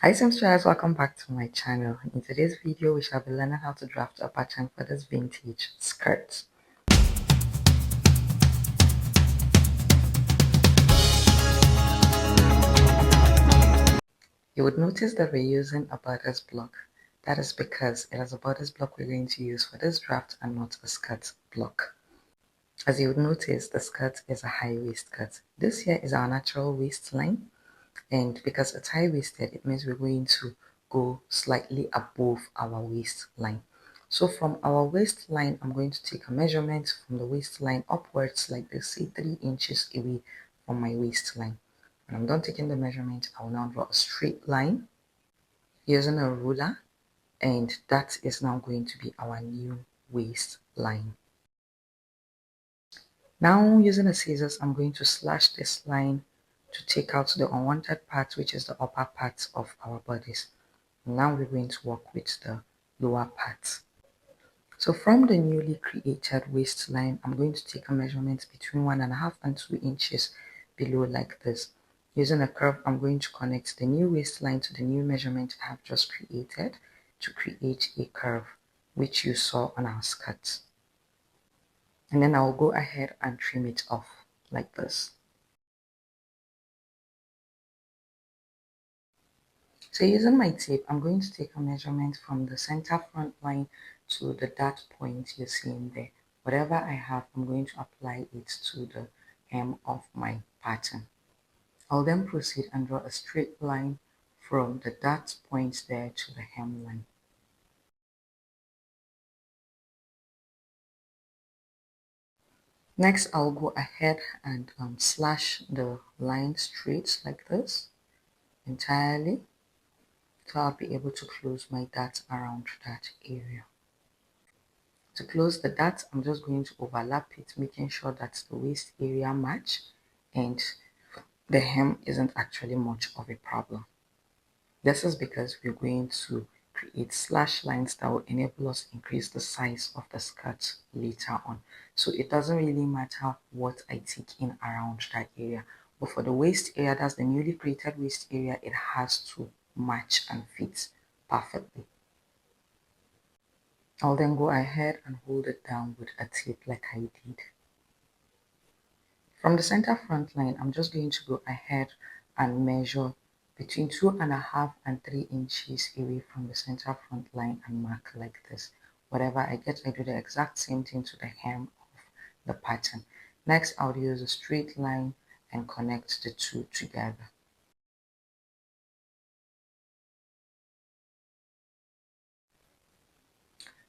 Hi seamstress, welcome back to my channel. In today's video we shall be learning how to draft a pattern for this vintage skirt. You would notice that we're using a bodice block. That is because it is a bodice block we're going to use for this draft and not a skirt block. As you would notice, the skirt is a high waist skirt. This here is our natural waistline, and because it's high-waisted, it means we're going to go slightly above our waistline. So from our waistline, I'm going to take a measurement from the waistline upwards like this, say 3 inches away from my waistline. When I'm done taking the measurement, I will now draw a straight line using a ruler, and that is now going to be our new waistline. Now using a scissors, I'm going to slash this line to take out the unwanted part, which is the upper part of our bodies. Now we're going to work with the lower part. So from the newly created waistline, I'm going to take a measurement between 1.5 and 2 inches below like this. Using a curve, I'm going to connect the new waistline to the new measurement I have just created to create a curve, which you saw on our skirt. And then I'll go ahead and trim it off like this. So using my tape, I'm going to take a measurement from the center front line to the dart point you're seeing there. Whatever I have, I'm going to apply it to the hem of my pattern. I'll then proceed and draw a straight line from the dart point there to the hem line. Next, I'll go ahead and slash the line straight like this entirely, so I'll be able to close my dart around that area. To close the dart, I'm just going to overlap it, making sure that the waist area match and the hem isn't actually much of a problem. This is because we're going to create slash lines that will enable us to increase the size of the skirt later on. So it doesn't really matter what I take in around that area. But for the waist area, that's the newly created waist area, it has to match and fit perfectly. I'll then go ahead and hold it down with a tape like I did. From the center front line, I'm just going to go ahead and measure between 2.5 and 3 inches away from the center front line and mark like this. Whatever I get, I do the exact same thing to the hem of the pattern. Next, I'll use a straight line and connect the two together.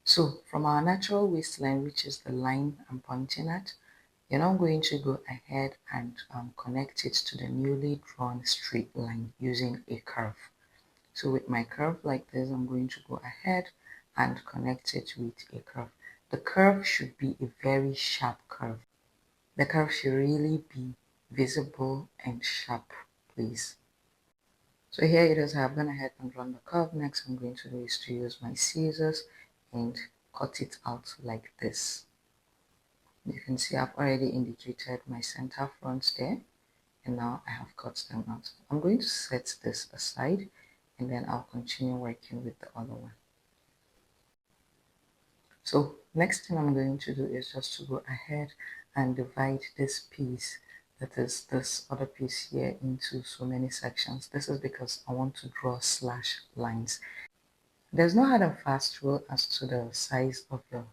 So from our natural waistline, which is the line I'm pointing at, you're now going to go ahead and connect it to the newly drawn straight line using a curve. So with my curve like this, I'm going to go ahead and connect it with a curve. The curve should be a very sharp curve. The curve should really be visible and sharp, please. So here it is. I've gone ahead and drawn the curve. Next I'm going to do is to use my scissors and cut it out like this. You can see I've already indicated my center front there, and now I have cut them out. I'm going to set this aside and then I'll continue working with the other one. So next thing I'm going to do is just to go ahead and divide this piece, that is this other piece here, into so many sections. This is because I want to draw slash lines. There's no hard and fast rule as to the size of your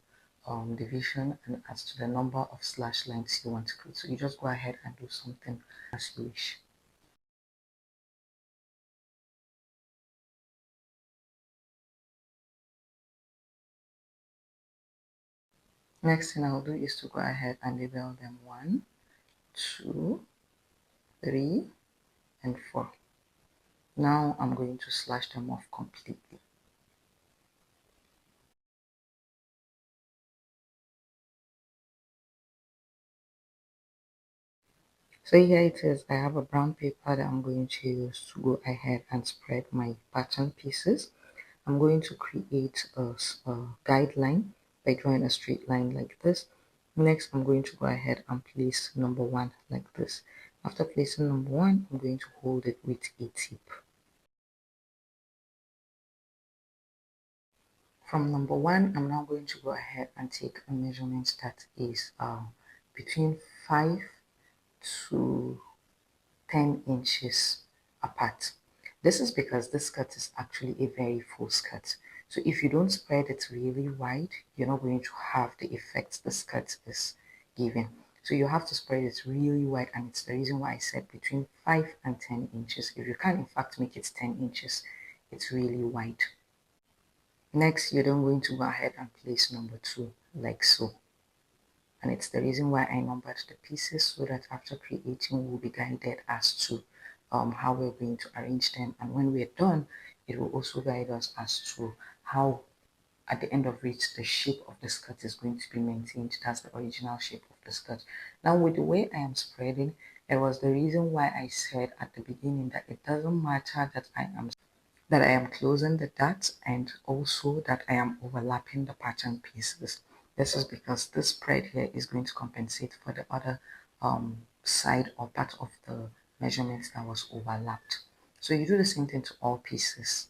division and as to the number of slash lines you want to create. So you just go ahead and do something as you wish. Next thing I'll do is to go ahead and label them 1, 2, 3, and 4. Now I'm going to slash them off completely. So here it is. I have a brown paper that I'm going to use to go ahead and spread my pattern pieces. I'm going to create a guideline by drawing a straight line like this. Next, I'm going to go ahead and place number 1 like this. After placing number 1, I'm going to hold it with a tip. From number 1, I'm now going to go ahead and take a measurement that is between 5 to 10 inches apart. This is because this skirt is actually a very full skirt. So if you don't spread it really wide, you're not going to have the effect the skirt is giving. So you have to spread it really wide, and it's the reason why I said between 5 and 10 inches. If you can in fact make it 10 inches, it's really wide. Next, you're then going to go ahead and place number 2 like so. And it's the reason why I numbered the pieces, so that after creating we'll be guided as to how we're going to arrange them, and when we're done it will also guide us as to how at the end of which the shape of the skirt is going to be maintained. That's the original shape of the skirt. Now with the way I am spreading, it was the reason why I said at the beginning that it doesn't matter that I am closing the dots and also that I am overlapping the pattern pieces. This is because this spread here is going to compensate for the other side or part of the measurements that was overlapped. So you do the same thing to all pieces.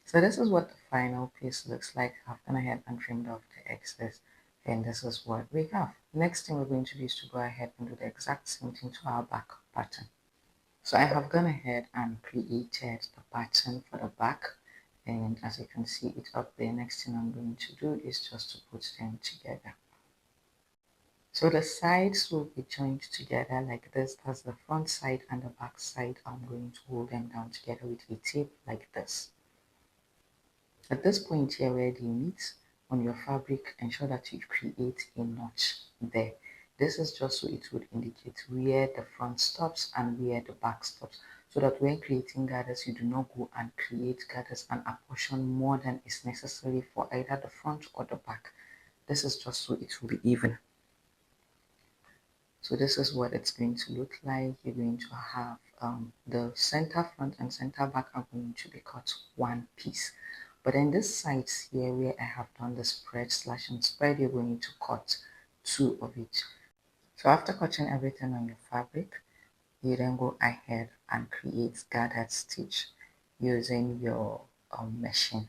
So this is what the final piece looks like. I've gone ahead and trimmed off the excess, and this is what we have. Next thing we're going to do is to go ahead and do the exact same thing to our back pattern. So I have gone ahead and created the pattern for the back, and as you can see it up there, next thing I'm going to do is just to put them together. So the sides will be joined together like this. That's the front side, and the back side I'm going to hold them down together with a tape like this. At this point here where they meet on your fabric, ensure that you create a notch there. This is just so it would indicate where the front stops and where the back stops, so that when creating gathers you do not go and create gathers and apportion more than is necessary for either the front or the back. This is just so it will be even. So this is what it's going to look like. You're going to have the center front and center back are going to be cut one piece. But then this sides here where I have done the spread slash and spread, you're going to cut 2 of each. So after cutting everything on your fabric, you then go ahead and create gathered stitch using your machine.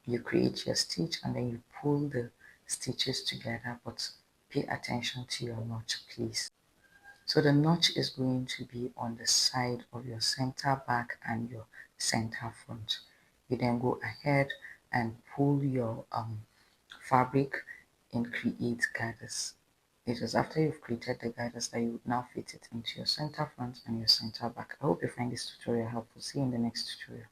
You create your stitch and then you pull the stitches together, but pay attention to your notch, please. So the notch is going to be on the side of your center back and your center front. You then go ahead and pull your fabric and create gathers. It is after you've created the gathers that you would now fit it into your center front and your center back. I hope you find this tutorial helpful. See you in the next tutorial.